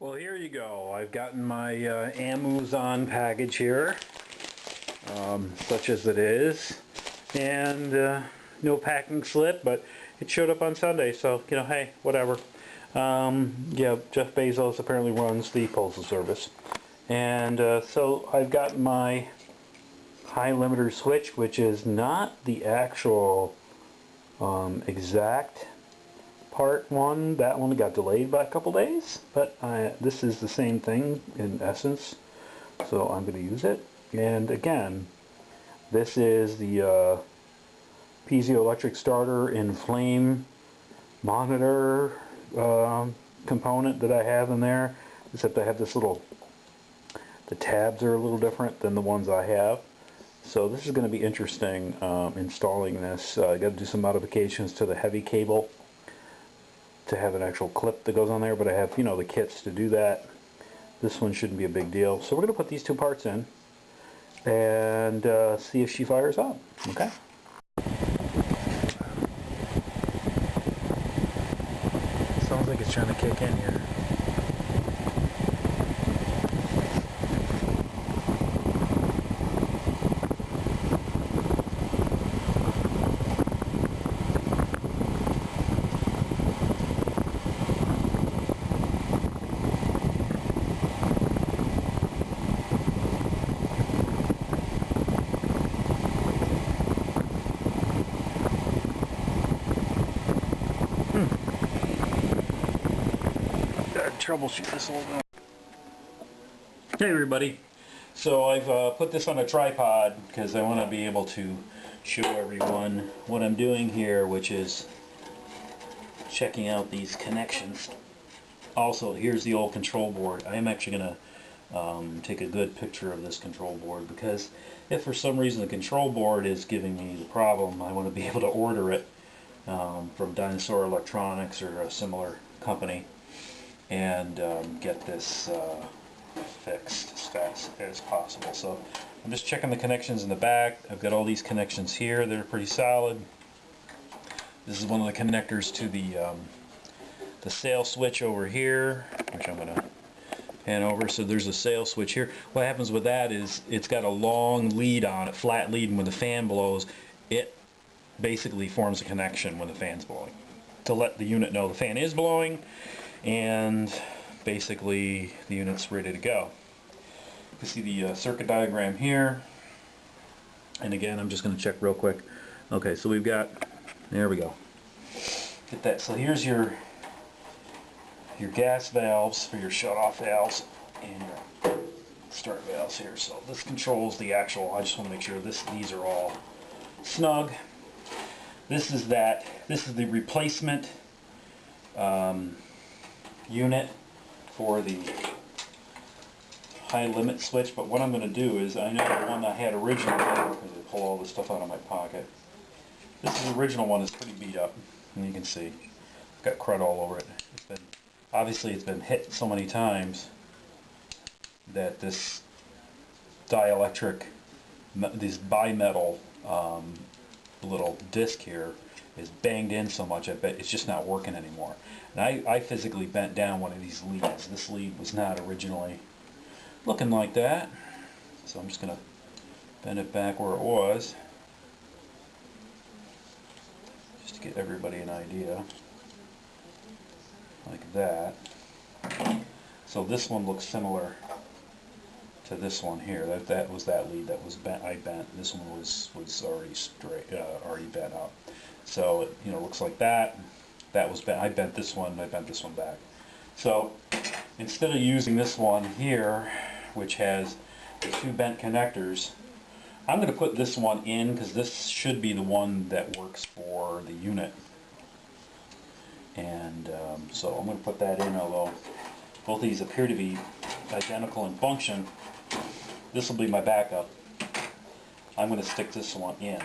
Well, here you go. I've gotten my Amazon package here, such as it is, and no packing slip, but it showed up on Sunday, so, you know, hey, whatever. Yeah, Jeff Bezos apparently runs the Postal Service. And so I've got my high limiter switch, which is not the actual exact part one. That one got delayed by a couple days, but this is the same thing in essence, so I'm going to use it. And again, this is the piezoelectric starter in flame monitor component that I have in there, except I have this little, the tabs are a little different than the ones I have. So this is going to be interesting installing this. I got to do some modifications to the heavy cable to have an actual clip that goes on there, but I have, you know, the kits to do that. This one shouldn't be a big deal. So we're going to put these two parts in and see if she fires up. Okay. Sounds like it's trying to kick in here. Troubleshoot this whole thing. Hey everybody, so I've put this on a tripod because I want to be able to show everyone what I'm doing here, which is checking out these connections. Also, here's the old control board. I am actually going to take a good picture of this control board, because if for some reason the control board is giving me the problem, I want to be able to order it from Dinosaur Electronics or a similar company and get this fixed as fast as possible. So I'm just checking the connections in the back. I've got all these connections here that are pretty solid. This is one of the connectors to the sail switch over here, which I'm going to pan over. So there's a sail switch here. What happens with that is it's got a long lead on it, flat lead, and when the fan blows, it basically forms a connection when the fan's blowing to let the unit know the fan is blowing, and basically the unit's ready to go. You can see the circuit diagram here, and again I'm just going to check real quick. Okay, so we've got, there we go, get that. So here's your gas valves for your shut-off valves and your start valves here. So this controls the actual, I just want to make sure these are all snug. This is the replacement unit for the high limit switch, but what I'm going to do is, I know the one I had originally, because I pull all this stuff out of my pocket, this is the original one, is pretty beat up, and you can see it's got crud all over it. Obviously it's been hit so many times that this dielectric, this bimetal little disc here is banged in so much, I bet it's just not working anymore. And I physically bent down one of these leads. This lead was not originally looking like that, so I'm just going to bend it back where it was, just to get everybody an idea, like that. So this one looks similar to this one here. That was that lead that was bent. I bent. This one was already straight, already bent up. So it, you know, looks like that. That was bent. I bent this one. I bent this one back. So instead of using this one here, which has the two bent connectors, I'm going to put this one in, because this should be the one that works for the unit. And so I'm going to put that in, although both of these appear to be identical in function. This will be my backup. I'm going to stick this one in.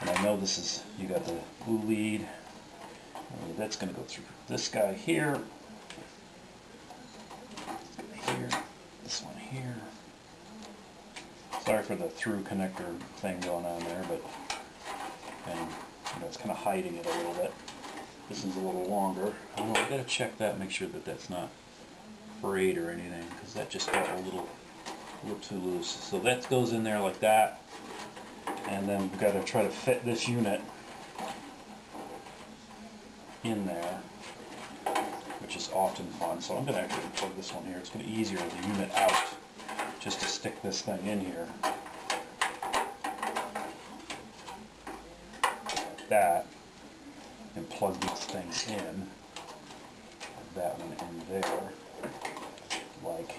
And I know this is, you got the blue lead. That's going to go through this guy here. Here. This one here. Sorry for the through connector thing going on there, but and, you know, it's kind of hiding it a little bit. This one's a little longer. I got to check that, make sure that that's not frayed or anything, because that just got a little too loose. So that goes in there like that, and then we've got to try to fit this unit in there, which is often fun. So I'm going to actually plug this one here. It's going to be easier with the unit out, just to stick this thing in here. Like that. And plug these things in. That one in there. Like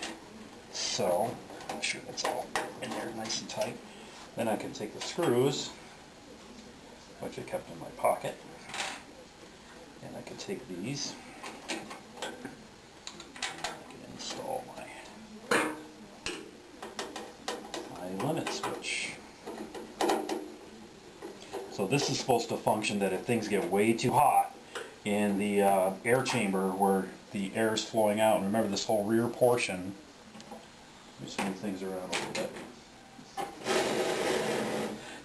so. Make sure that's all in there nice and tight. Then I can take the screws, which I kept in my pocket, and I can take these. Install my limit switch. So this is supposed to function that if things get way too hot in the air chamber where the air is flowing out, and remember this whole rear portion, let me move things around a little bit.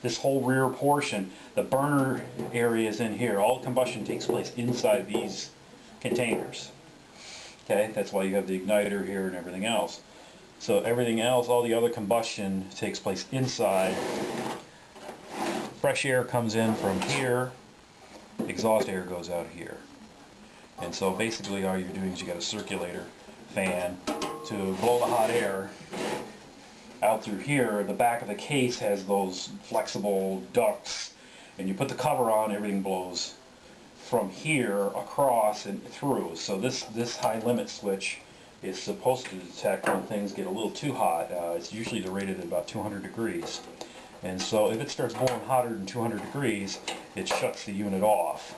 This whole rear portion, the burner area is in here. All combustion takes place inside these containers. Okay, that's why you have the igniter here and everything else. So everything else, all the other combustion takes place inside. Fresh air comes in from here, exhaust air goes out here. And so basically all you're doing is you got a circulator fan to blow the hot air out through here. The back of the case has those flexible ducts, and you put the cover on, everything blows from here across and through. So this high limit switch is supposed to detect when things get a little too hot. It's usually rated at about 200 degrees. And so if it starts blowing hotter than 200 degrees, it shuts the unit off.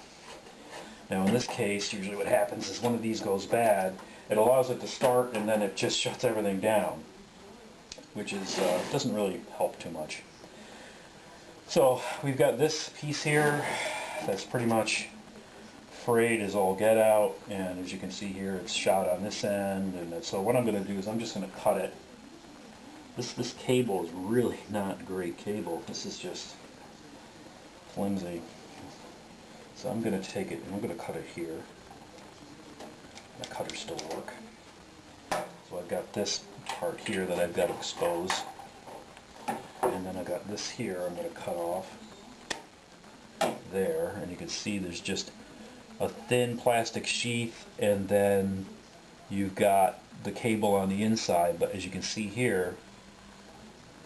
Now in this case, usually what happens is one of these goes bad. It allows it to start, and then it just shuts everything down, which is doesn't really help too much. So we've got this piece here that's pretty much frayed as all get out, and as you can see here, it's shot on this end. And so what I'm going to do is I'm just going to cut it. This cable is really not great cable. This is just flimsy. So I'm going to take it and I'm going to cut it here. The cutter still work. So I've got this part here that I've got to expose, and then I've got this here I'm going to cut off there, and you can see there's just a thin plastic sheath, and then you've got the cable on the inside. But as you can see here,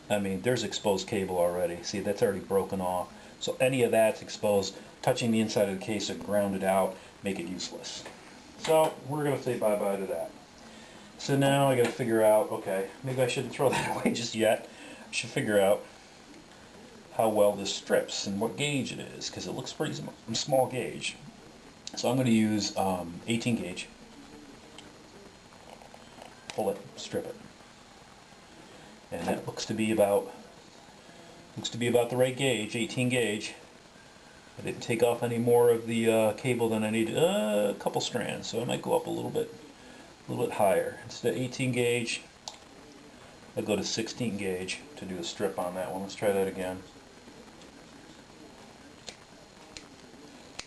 I mean, there's exposed cable already. See, that's already broken off. So any of that's exposed, touching the inside of the case and ground it out, make it useless. So we're going to say bye-bye to that. So now I got to figure out, okay, maybe I shouldn't throw that away just yet. I should figure out how well this strips and what gauge it is, because it looks pretty small gauge. So I'm going to use 18 gauge. Pull it, strip it, and that looks to be about the right gauge, 18 gauge. I didn't take off any more of the cable than I needed. A couple strands, so I might go up a little bit higher. Instead of 18 gauge, I'll go to 16 gauge to do a strip on that one. Let's try that again.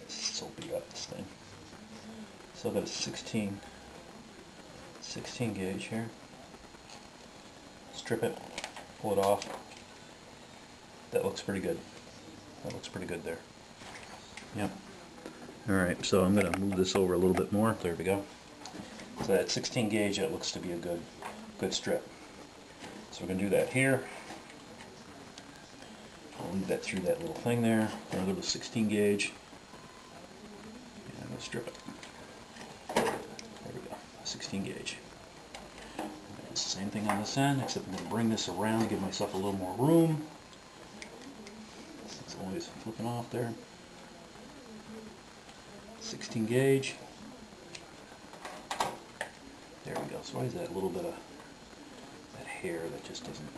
So beat up this thing. So I've got a 16 gauge here. Strip it, pull it off. That looks pretty good. That looks pretty good there. Yep. Alright, so I'm going to move this over a little bit more. There we go. So that 16 gauge, that looks to be a good strip. So we're going to do that here. I'll leave that through that little thing there. Another little 16 gauge. And I'm going to strip it. There we go. 16 gauge. It's the same thing on this end, except I'm going to bring this around to give myself a little more room. It's always flipping off there. 16 gauge. There we go. So why is that little bit of that hair that just doesn't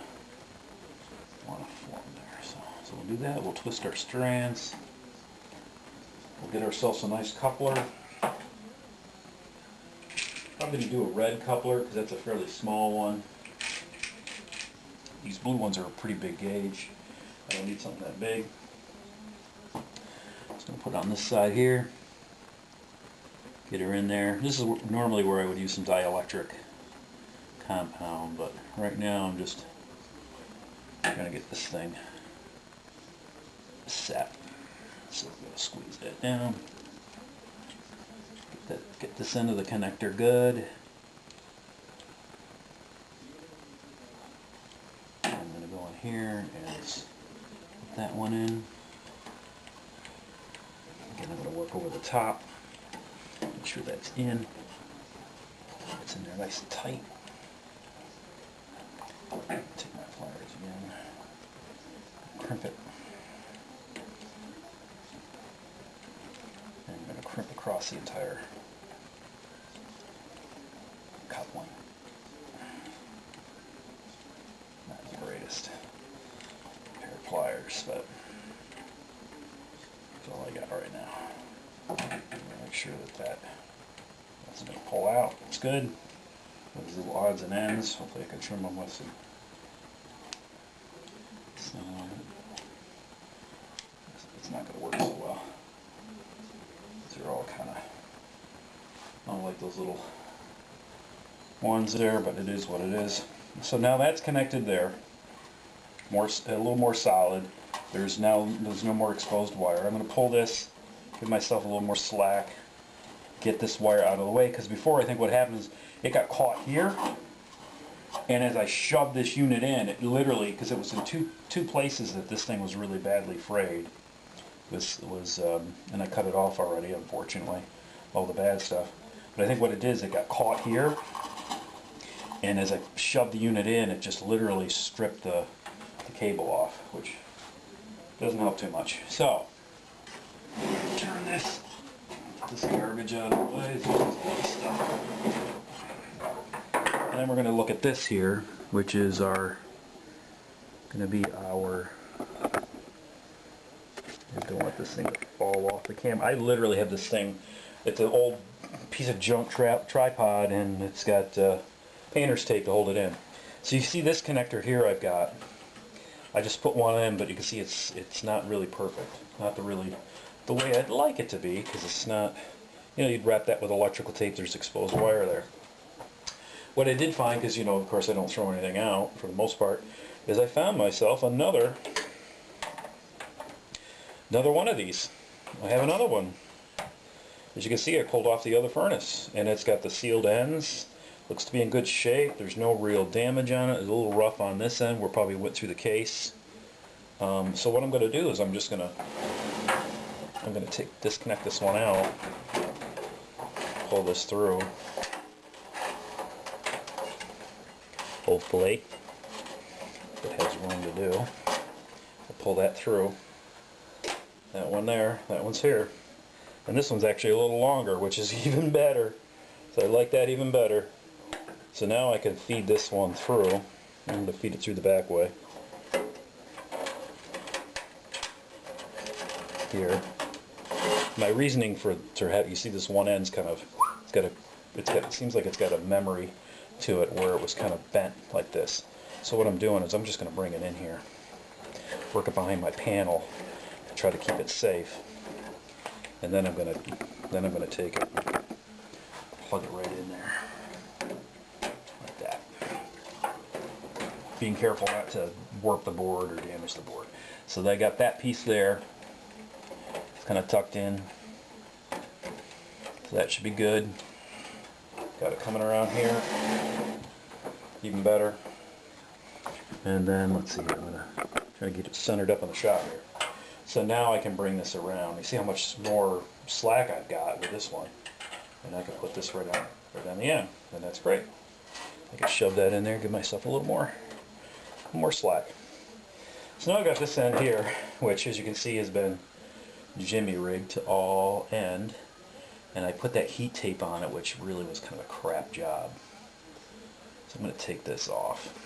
want to form there? So we'll do that. We'll twist our strands. We'll get ourselves a nice coupler. I'm going to do a red coupler because that's a fairly small one. These blue ones are a pretty big gauge. I don't need something that big. Just going to put it on this side here. Get her in there. This is normally where I would use some dielectric compound, but right now I'm just trying to get this thing set. So I'm going to squeeze that down. Get this end of the connector good. I'm going to go in here and put that one in. Again, I'm going to work over the top. Make sure that's in. It's in there nice and tight. Take my pliers again. Crimp it. And I'm going to crimp across the entire coupling. Not the greatest pair of pliers, but that's all I got right now. I'm going to make sure that doesn't pull out. It's good. Those little odds and ends. Hopefully I can trim them with some. It's not going to work so well. These are all kind of, I don't like those little ones there, but it is what it is. So now that's connected there. A little more solid. There's no more exposed wire. I'm going to pull this, give myself a little more slack, get this wire out of the way, because before I think what happened is it got caught here, and as I shoved this unit in, it literally, because it was in two places that this thing was really badly frayed. And I cut it off already, unfortunately, all the bad stuff. But I think what it did is it got caught here, and as I shoved the unit in, it just literally stripped the cable off, which doesn't help too much. So, turn this garbage out of the way. There's a lot of stuff. And then we're going to look at this here, which is going to be our. I don't want this thing to fall off the camera. I literally have this thing. It's an old piece of junk tripod, and it's got painter's tape to hold it in. So you see this connector here I've got. I just put one in, but you can see it's not really perfect. Not the way I'd like it to be, because it's not. You know, you'd wrap that with electrical tape. There's exposed wire there. What I did find, because of course I don't throw anything out for the most part, is I found myself another one of these. I have another one. As you can see, I pulled off the other furnace, and it's got the sealed ends. Looks to be in good shape. There's no real damage on it. It's a little rough on this end. We probably went through the case. So what I'm going to do is I'm going to disconnect this one out, pull this through. Hopefully, if it has room to do. I'll pull that through. That one there, that one's here. And this one's actually a little longer, which is even better. So I like that even better. So now I can feed this one through. I'm going to feed it through the back way. Here. My reasoning to have, you see this one end's kind of, it seems like it's got a memory to it where it was kind of bent like this. So what I'm doing is I'm just going to bring it in here, work it behind my panel, to try to keep it safe, and then I'm going to take it, plug it right in there, like that. Being careful not to warp the board or damage the board. So I got that piece there. It's kind of tucked in, so that should be good. Got it coming around here, even better. And then let's see here, I'm going to try to get it centered up on the shop here. So now I can bring this around. You see how much more slack I've got with this one, and I can put this right on the end, and that's great. I can shove that in there, give myself a little more slack. So now I've got this end here, which, as you can see, has been jimmy rigged to all end. And I put that heat tape on it, which really was kind of a crap job. So I'm going to take this off.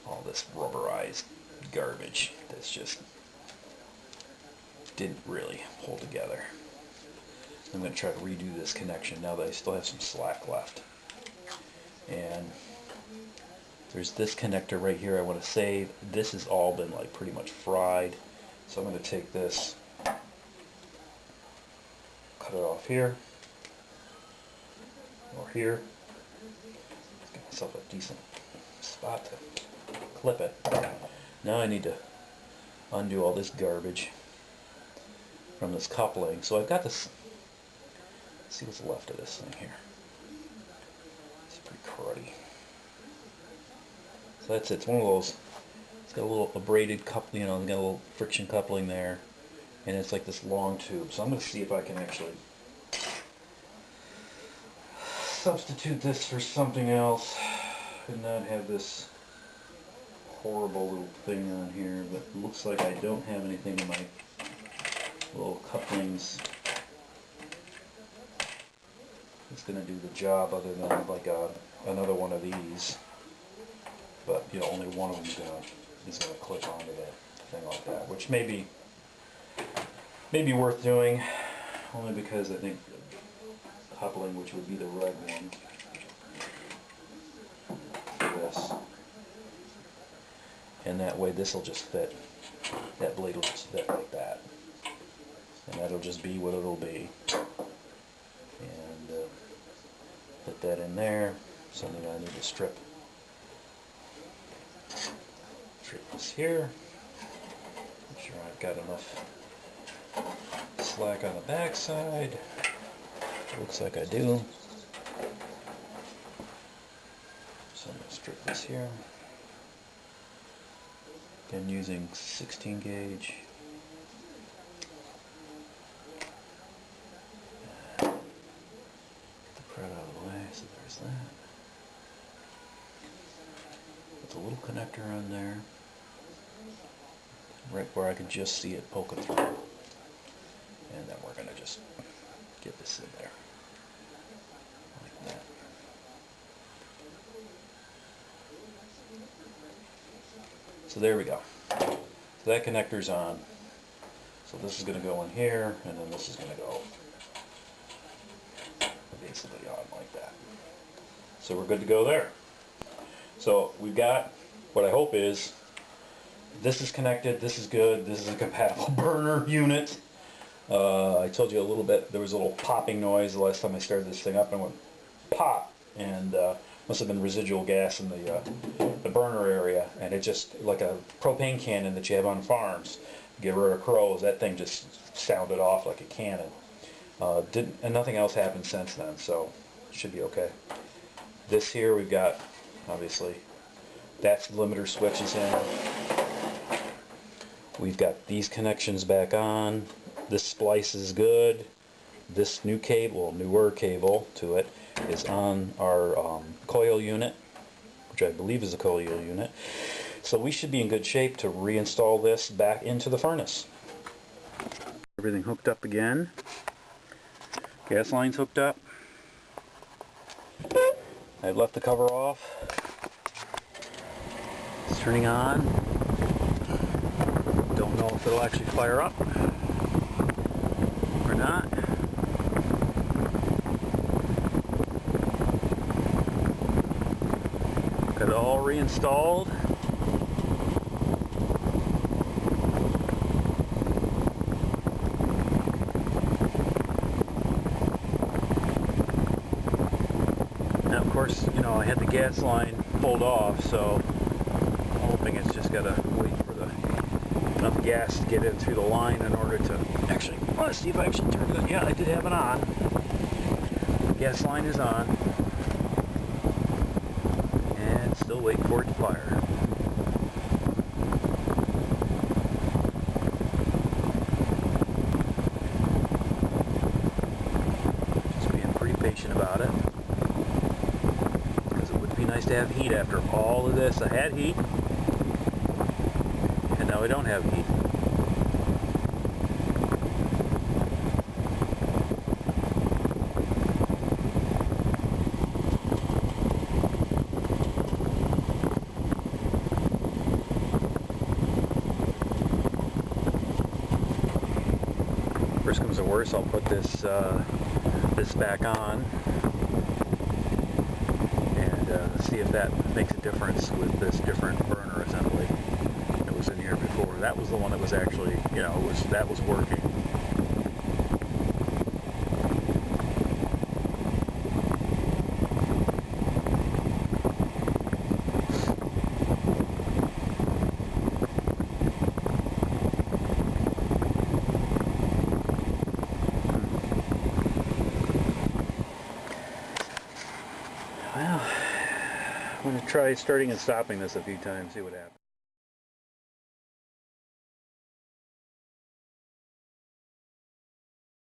All this rubberized garbage that's just didn't really hold together. I'm going to try to redo this connection now that I still have some slack left. And there's this connector right here I want to save. This has all been like pretty much fried. So I'm going to take this, cut it off here, or here, myself a decent spot to clip it. Now I need to undo all this garbage from this coupling. So I've got this, let's see what's left of this thing here. It's pretty cruddy. So that's it. It's one of those, it's got a little braided coupling, it's got a little friction coupling there, and it's like this long tube. So I'm going to see if I can actually substitute this for something else and not have this horrible little thing on here. But it looks like I don't have anything in my little couplings that's going to do the job other than like another one of these. But only one of them is going to clip onto that thing like that, which may be worth doing, only because I think coupling, which would be the red one, for this, and that way this will just fit. That blade will just fit like that, and that'll just be what it'll be. And put that in there. Something I need to strip this here. Make sure I've got enough slack on the back side. Looks like I do. So I'm going to strip this here. Again, using 16 gauge. Get the crud out of the way, so there's that. Put the little connector on there, right where I can just see it poking through. And then we're going to just get this in there, like that. So there we go. So that connector's on. So this is going to go in here, and then this is going to go basically on like that. So we're good to go there. So we've got, what I hope is, this is connected, this is good, this is a compatible burner unit. I told you a little bit, there was a little popping noise the last time I started this thing up, and it went pop, and must have been residual gas in the burner area, and it just, like a propane cannon that you have on farms, get rid of crows, that thing just sounded off like a cannon. And nothing else happened since then, so it should be okay. This here we've got, obviously, that's the limiter switches in. We've got these connections back on. This splice is good. This new cable, newer cable to it, is on our coil unit, which I believe is a coil unit. So we should be in good shape to reinstall this back into the furnace. Everything hooked up again. Gas line's hooked up. I've left the cover off. It's turning on. Don't know if it'll actually fire up or not. Got it all reinstalled. Now, of course, I had the gas line pulled off, so I'm hoping it's just got to wait for enough gas to get in through the line in order to actually, let's see if I actually turned it on. Yeah, I did have it on. Gas line is on. And still waiting for it to fire. Just being pretty patient about it. Because it would be nice to have heat after all of this. I had heat. And now we don't have heat. Worst comes to worst, I'll put this back on and see if that makes a difference with this different burner assembly that was in here before. That was the one that was actually, that was working. try starting and stopping this a few times, see what happens.